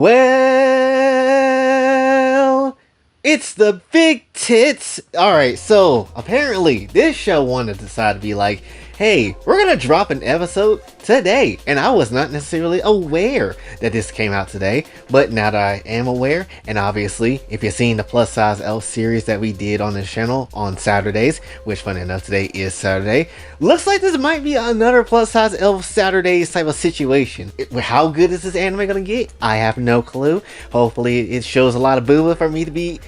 Well, it's the big tits. Alright, so apparently this show wanted to decide to be like, hey, we're gonna drop an episode today. And I was not necessarily aware that this came out today, but now that I am aware, and obviously, if you've seen the plus size elf series that we did on this channel on Saturdays, which funny enough, today is Saturday, looks like this might be another plus size elf Saturdays type of situation. How good is this anime gonna get? I have no clue. Hopefully it shows a lot of booba for me to be,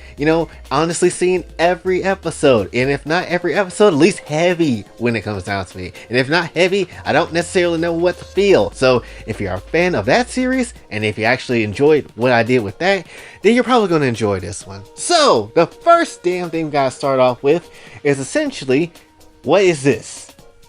honestly seeing every episode. And if not every episode, at least heavy when it comes down to me. And if not heavy, I don't necessarily know what to feel. So if you're a fan of that series, and if you actually enjoyed what I did with that, then you're probably going to enjoy this one. So the first damn thing we got to start off with is essentially, what is this?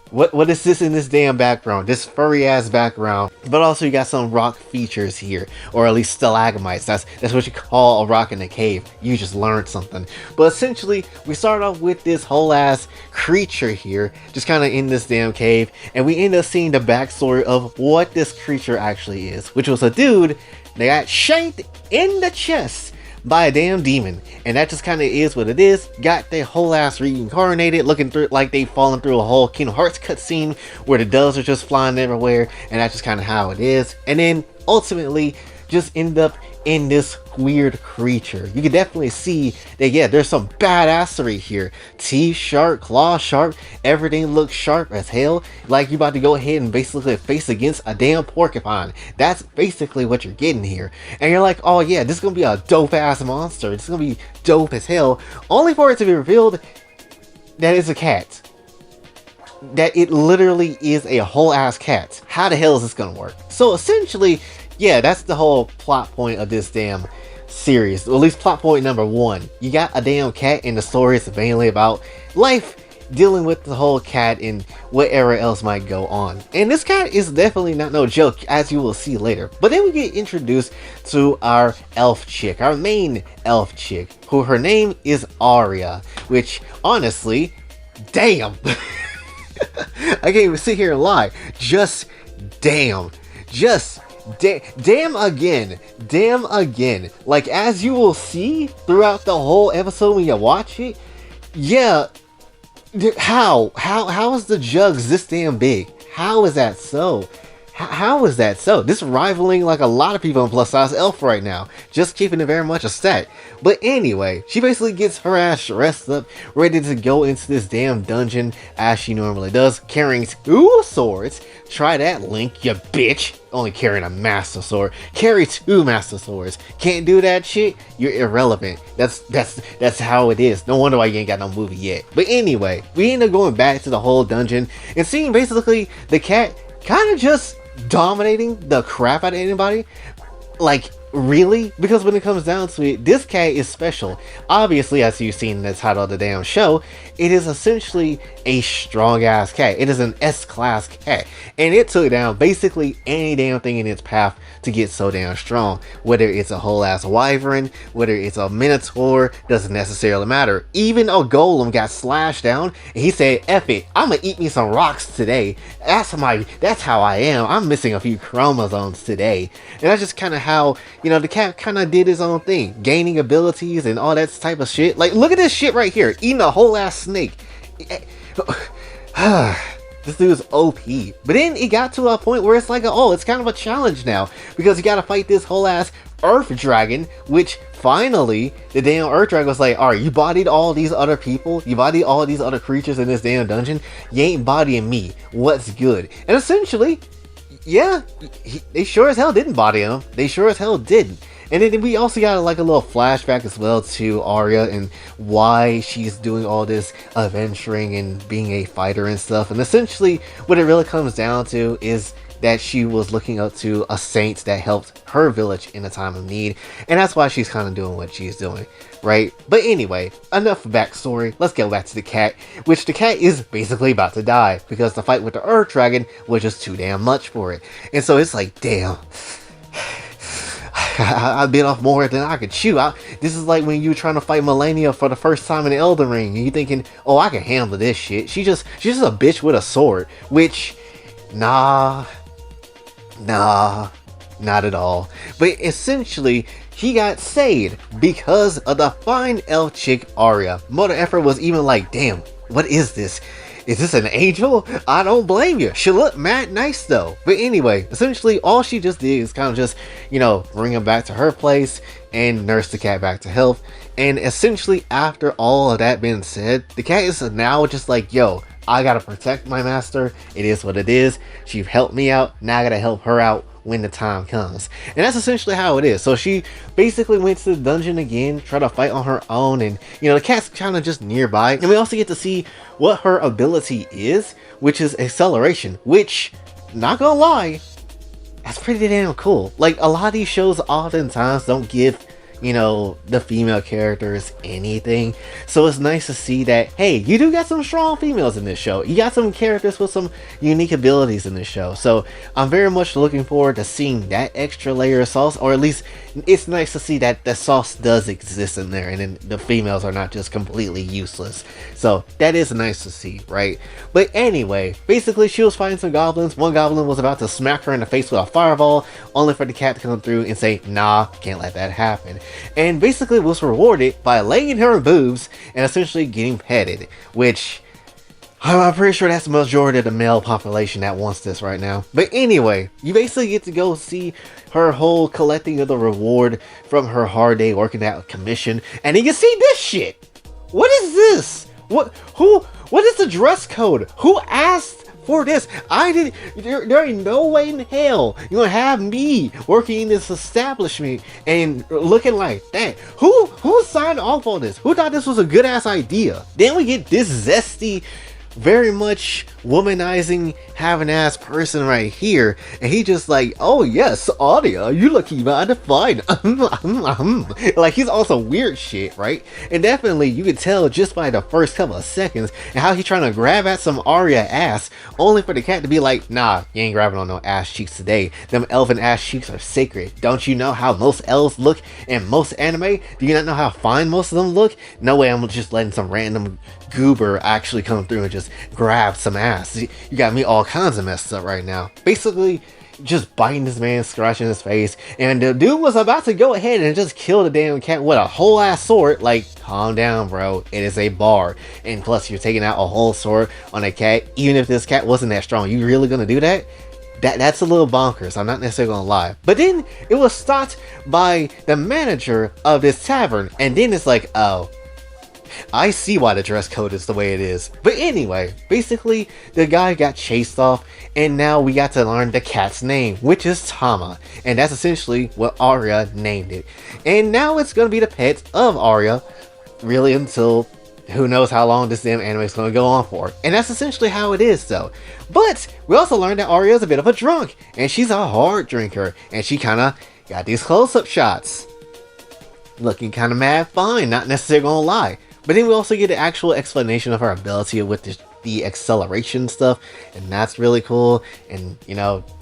What is this in this damn background? This furry ass background. But also you got some rock features here. Or at least stalagmites. That's what you call a rock in a cave. You just learned something. But essentially, we start off with this whole ass creature here. Just kind of in this damn cave. And we end up seeing the backstory of what this creature actually is. Which was a dude that got shanked in the chest by a damn demon, and that just kind of is what it is. Got their whole ass reincarnated, looking through like they've fallen through a whole Kingdom Hearts cutscene where the doves are just flying everywhere, and that's just kind of how it is. And then ultimately just end up in this weird creature. You can definitely see that, yeah, there's some badassery here. Teeth sharp, claws sharp, everything looks sharp as hell. Like you're about to go ahead and basically face against a damn porcupine. That's basically what you're getting here. And you're like, oh yeah, this is gonna be a dope ass monster. This is gonna be dope as hell. Only for it to be revealed that it's a cat. That it literally is a whole ass cat. How the hell is this gonna work? So essentially, yeah, that's the whole plot point of this damn series. Or at least plot point number one. You got a damn cat, and the story is mainly about life dealing with the whole cat and whatever else might go on. And this cat is definitely not no joke, as you will see later. But then we get introduced to our elf chick, our main elf chick, who her name is Arya. Which, honestly, damn. I can't even sit here and lie. Just damn. Damn again. Like, as you will see throughout the whole episode when you watch it, yeah, how is the jugs this damn big? How is that so? How is that so? This rivaling like a lot of people in plus size elf right now. Just keeping it very much a stat. But anyway, she basically gets her ass dressed up, ready to go into this damn dungeon as she normally does, carrying 2 swords. Try that, Link, you bitch. Only carrying a master sword. Carry 2 master swords. Can't do that shit? You're irrelevant. That's how it is. No wonder why you ain't got no movie yet. But anyway, we end up going back to the whole dungeon and seeing basically the cat kind of just dominating the crap out of anybody. Like, really? Because when it comes down to it, this cat is special. Obviously, as you've seen in the title of the damn show, it is essentially a strong ass cat. It is an S-class cat. And it took down basically any damn thing in its path to get so damn strong. Whether it's a whole ass wyvern, whether it's a minotaur, doesn't necessarily matter. Even a golem got slashed down and he said, F it, I'm gonna eat me some rocks today. That's how I am. I'm missing a few chromosomes today. And that's just kind of how, the cat kind of did his own thing, gaining abilities and all that type of shit. Like, look at this shit right here, eating a whole ass snake. This dude's OP. But then it got to a point where it's like, it's kind of a challenge now, because you gotta fight this whole ass earth dragon, which finally the damn earth dragon was like, alright, you bodied all these other people, you bodied all these other creatures in this damn dungeon, you ain't bodying me, what's good? And essentially, yeah, they sure as hell didn't body him. They sure as hell didn't. And then we also got like a little flashback as well to Arya and why she's doing all this adventuring and being a fighter and stuff. And essentially what it really comes down to is that she was looking up to a saint that helped her village in a time of need. And that's why she's kind of doing what she's doing, right? But anyway, enough backstory. Let's go back to the cat, which the cat is basically about to die because the fight with the earth dragon was just too damn much for it. And so it's like, damn, I bit off more than I could chew. This is like when you were trying to fight Melania for the first time in Elden Ring, and you thinking, oh, I can handle this shit. She's just a bitch with a sword, which, nah, Not at all. But essentially, he got saved because of the fine elf chick Arya. Mother Effer was even like, damn, what is this? Is this an angel? I don't blame you. She looked mad nice though. But anyway, essentially all she just did is kind of just, bring him back to her place and nurse the cat back to health. And essentially after all of that being said, the cat is now just like, yo, I gotta protect my master. It is what it is. She helped me out. Now I gotta help her out when the time comes. And that's essentially how it is. So she basically went to the dungeon again, tried to fight on her own, and the cat's kind of just nearby. And we also get to see what her ability is, which is acceleration, which, not gonna lie, that's pretty damn cool. Like, a lot of these shows oftentimes don't give the female characters anything, so it's nice to see that, hey, you do got some strong females in this show. You got some characters with some unique abilities in this show, so I'm very much looking forward to seeing that extra layer of sauce, or at least it's nice to see that the sauce does exist in there and then the females are not just completely useless. So that is nice to see, right? But anyway, basically she was fighting some goblins. One goblin was about to smack her in the face with a fireball, only for the cat to come through and say, nah, can't let that happen. And basically was rewarded by laying her boobs and essentially getting petted, which I'm pretty sure that's the majority of the male population that wants this right now. But anyway, you basically get to go see her whole collecting of the reward from her hard day working that commission, and you can see this shit. What is this? What is the dress code? Who asked for this? There ain't no way in hell you're gonna have me working in this establishment and looking like that. Who signed off on this? Who thought this was a good ass idea? Then we get this zesty, very much womanizing, having ass person right here, and he just like, oh yes, Arya, you looking mighty fine. Like, he's also weird shit, right? And definitely you can tell just by the first couple of seconds and how he's trying to grab at some Arya ass, only for the cat to be like, nah, you ain't grabbing on no ass cheeks today. Them elven ass cheeks are sacred. Don't you know how most elves look in most anime? Do you not know how fine most of them look? No way I'm just letting some random goober actually come through and just grab some ass. You got me all kinds of messed up right now. Basically, just biting this man, scratching his face, and the dude was about to go ahead and just kill the damn cat with a whole ass sword. Like, calm down, bro. It is a bar, and plus you're taking out a whole sword on a cat. Even if this cat wasn't that strong, you really gonna do that? That's a little bonkers, I'm not necessarily gonna lie. But then it was stopped by the manager of this tavern, and then it's like, oh, I see why the dress code is the way it is. But anyway, basically, the guy got chased off, and now we got to learn the cat's name, which is Tama. And that's essentially what Arya named it. And now it's gonna be the pet of Arya, really, until who knows how long this damn anime is gonna go on for. And that's essentially how it is, though. But we also learned that Arya is a bit of a drunk, and she's a hard drinker, and she kinda got these close-up shots. Looking kinda mad fine, not necessarily gonna lie. But then we also get the actual explanation of her ability with the acceleration stuff, and that's really cool. And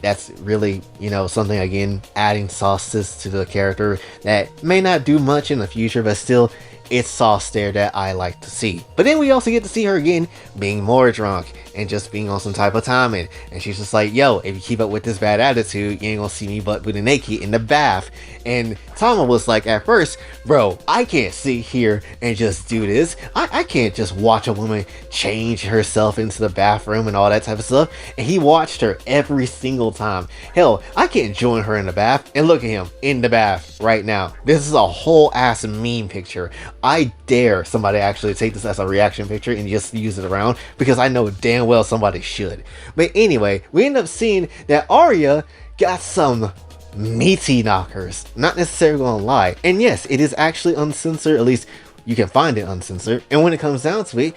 that's really something, again, adding sauces to the character that may not do much in the future, but still it's sauce there that I like to see. But then we also get to see her again being more drunk and just being on some type of timing, and she's just like, yo, if you keep up with this bad attitude, you ain't gonna see me butt booty naked in the bath. And Tama was like, at first, bro, I can't sit here and just do this. I can't just watch a woman change herself into the bathroom and all that type of stuff. And he watched her every single time. Hell, I can't join her in the bath. And look at him in the bath right now. This is a whole ass meme picture. I dare somebody actually take this as a reaction picture and just use it around, because I know damn well somebody should. But anyway, we end up seeing that Arya got some meaty knockers. Not necessarily gonna lie. And yes, it is actually uncensored. At least you can find it uncensored. And when it comes down to it,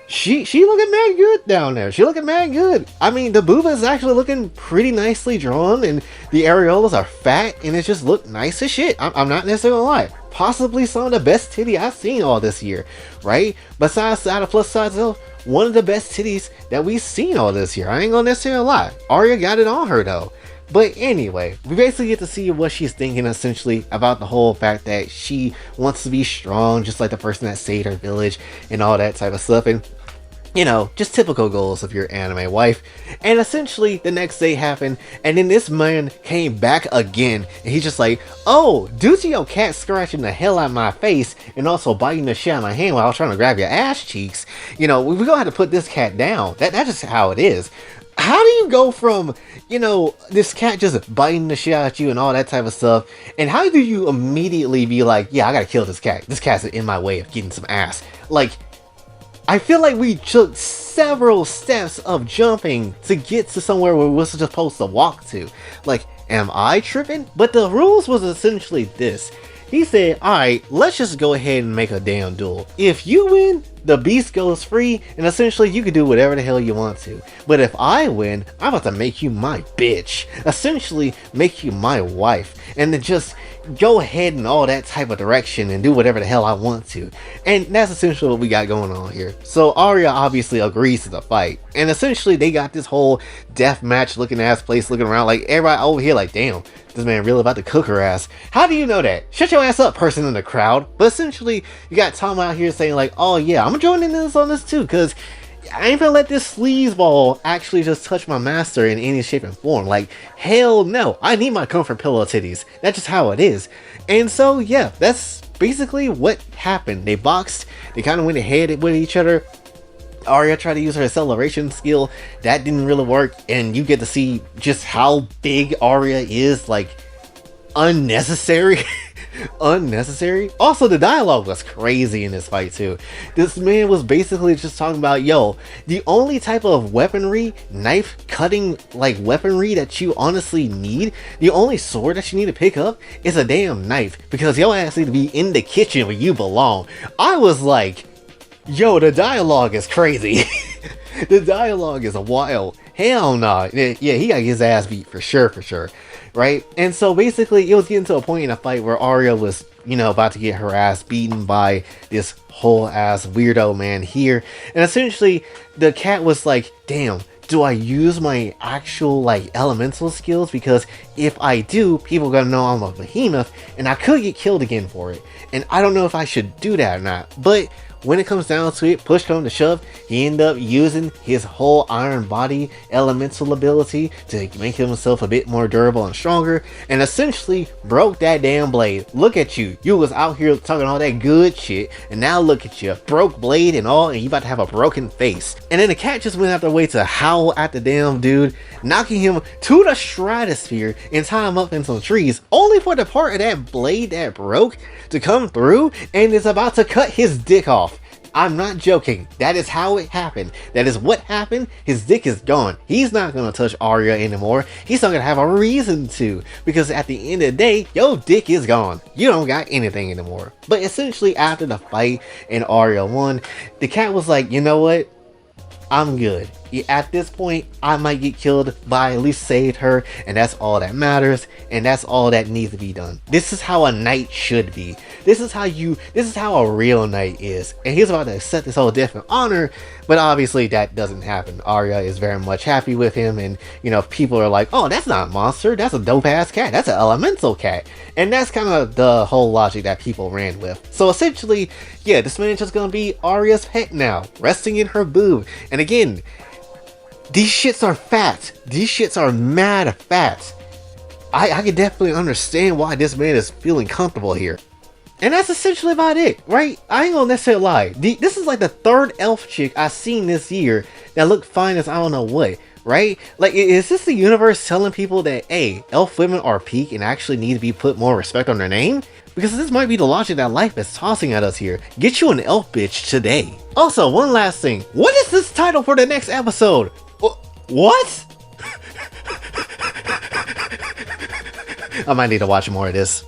she looking mad good down there. She looking mad good. I mean, the booba is actually looking pretty nicely drawn, and the areolas are fat, and it just looked nice as shit. I'm not necessarily gonna lie. Possibly some of the best titty I've seen all this year, right? Besides, out of plus size though, one of the best titties that we've seen all this year. I ain't gonna necessarily lie. Arya got it on her though. But anyway, we basically get to see what she's thinking, essentially, about the whole fact that she wants to be strong, just like the person that saved her village and all that type of stuff. And You know, just typical goals of your anime wife. And essentially, the next day happened, and then this man came back again, and he's just like, oh, due to your cat scratching the hell out of my face, and also biting the shit out of my hand while I was trying to grab your ass cheeks, you know, we're gonna have to put this cat down. That's just how it is. How do you go from, you know, this cat just biting the shit out of you and all that type of stuff, and how do you immediately be like, yeah, I gotta kill this cat. This cat's in my way of getting some ass. Like, I feel like we took several steps of jumping to get to somewhere where we were supposed to walk to. Like, am I tripping? But the rules was essentially this. He said, alright, let's just go ahead and make a damn duel. If you win, the beast goes free, and essentially you can do whatever the hell you want to. But if I win, I'm about to make you my bitch. Essentially, make you my wife. And then just go ahead in all that type of direction and do whatever the hell I want to. And that's essentially what we got going on here. So Arya obviously agrees to the fight. And essentially they got this whole death match looking ass place looking around like everybody over here like, damn, this man really about to cook her ass. How do you know that? Shut your ass up, person in the crowd. But essentially, you got Tom out here saying like, oh yeah, I'm joining this on this too, because I ain't gonna let this sleazeball actually just touch my master in any shape and form. Like, hell no. I need my comfort pillow titties. That's just how it is. And so, yeah, that's basically what happened. They boxed. They kind of went ahead with each other. Arya tried to use her acceleration skill. That didn't really work. And you get to see just how big Arya is. Like, unnecessary. Unnecessary. Also, the dialogue was crazy in this fight too. This man was basically just talking about, yo, the only type of weaponry, knife cutting like weaponry that you honestly need, the only sword that you need to pick up is a damn knife, because your ass need to be in the kitchen where you belong. I was like, yo, the dialogue is crazy. The dialogue is wild. Hell nah. Yeah, he got his ass beat for sure. Right? And so basically it was getting to a point in a fight where Arya was, you know, about to get her ass beaten by this whole ass weirdo man here. And essentially the cat was like, damn, do I use my actual like elemental skills? Because if I do, people are gonna know I'm a behemoth and I could get killed again for it. And I don't know if I should do that or not. But when it comes down to it, push come to shove, he ended up using his whole iron body elemental ability to make himself a bit more durable and stronger, and essentially broke that damn blade. Look at you. You was out here talking all that good shit, and now look at you. Broke blade and all, and you about to have a broken face. And then the cat just went out their way to howl at the damn dude, knocking him to the stratosphere and tie him up in some trees, only for the part of that blade that broke to come through and is about to cut his dick off. I'm not joking. That is how it happened. That is what happened. His dick is gone. He's not going to touch Arya anymore. He's not going to have a reason to. Because at the end of the day, your dick is gone. You don't got anything anymore. But essentially after the fight and Arya won, the cat was like, you know what? I'm good. At this point, I might get killed, but I at least saved her, and that's all that matters, and that's all that needs to be done. This is how a knight should be. This is how a real knight is. And he's about to accept this whole death and honor, but obviously that doesn't happen. Arya is very much happy with him, and you know, people are like, oh, that's not a monster, that's a dope ass cat, that's an elemental cat. And that's kind of the whole logic that people ran with. So essentially, yeah, this man's just gonna be Arya's pet now, resting in her boob. And again, these shits are fat. These shits are mad fat. I can definitely understand why this man is feeling comfortable here. And that's essentially about it, right? I ain't gonna necessarily lie. This is like the third elf chick I've seen this year that looked fine as I don't know what, right? Like, is this the universe telling people that, hey, elf women are peak and actually need to be put more respect on their name? Because this might be the logic that life is tossing at us here. Get you an elf bitch today. Also, one last thing. What is this title for the next episode? What? I might need to watch more of this.